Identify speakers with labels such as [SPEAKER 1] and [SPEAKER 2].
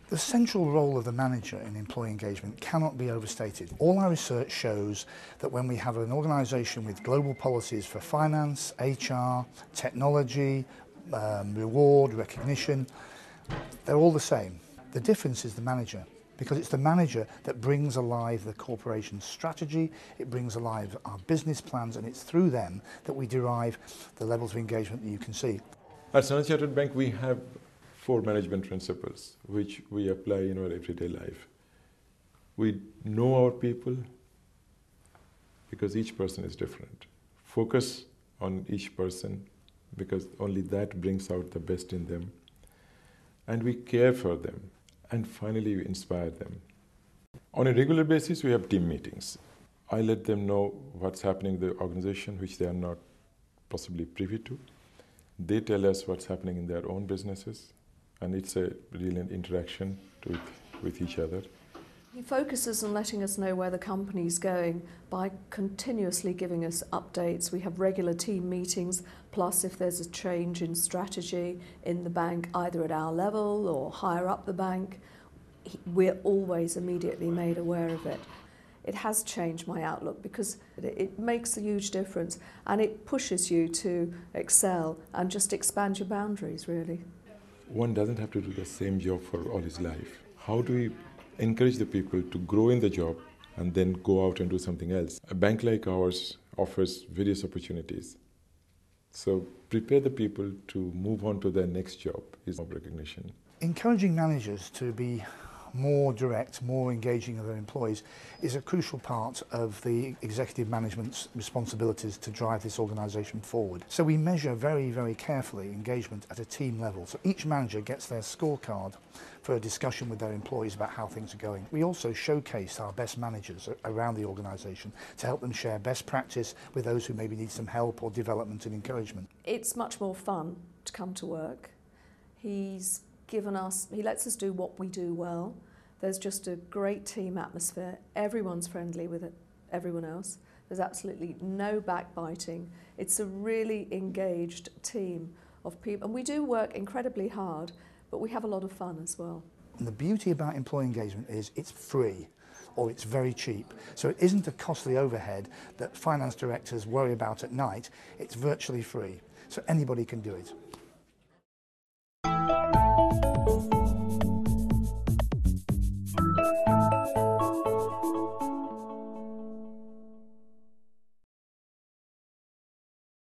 [SPEAKER 1] The central role of the manager in employee engagement cannot be overstated. All our research shows that when we have an organisation with global policies for finance, HR, technology, reward, recognition, they're all the same. The difference is the manager, because it's the manager that brings alive the corporation's strategy, it brings alive our business plans, and it's through them that we derive the levels of engagement that you can see.
[SPEAKER 2] At Standard Chartered Bank, we have 4 management principles which we apply in our everyday life. We know our people because each person is different. Focus on each person because only that brings out the best in them. And we care for them. And finally, we inspire them. On a regular basis, we have team meetings. I let them know what's happening in the organization, which they are not possibly privy to. They tell us what's happening in their own businesses. And it's a real interaction with each other.
[SPEAKER 3] He focuses on letting us know where the company's going by continuously giving us updates. We have regular team meetings, plus if there's a change in strategy in the bank, either at our level or higher up the bank, we're always immediately made aware of it. It has changed my outlook because it makes a huge difference and it pushes you to excel and just expand your boundaries, really.
[SPEAKER 2] One doesn't have to do the same job for all his life. How do we encourage the people to grow in the job and then go out and do something else? A bank like ours offers various opportunities. So prepare the people to move on to their next job is job recognition.
[SPEAKER 1] Encouraging managers to be more direct, more engaging with their employees is a crucial part of the executive management's responsibilities to drive this organisation forward. So we measure very, very carefully engagement at a team level. So each manager gets their scorecard for a discussion with their employees about how things are going. We also showcase our best managers around the organisation to help them share best practice with those who maybe need some help or development and encouragement.
[SPEAKER 3] It's much more fun to come to work. He lets us do what we do well. There's just a great team atmosphere. Everyone's friendly with everyone else. There's absolutely no backbiting. It's a really engaged team of people. And we do work incredibly hard, but we have a lot of fun as well.
[SPEAKER 1] And the beauty about employee engagement is it's free or it's very cheap. So it isn't a costly overhead that finance directors worry about at night. It's virtually free. So anybody can do it.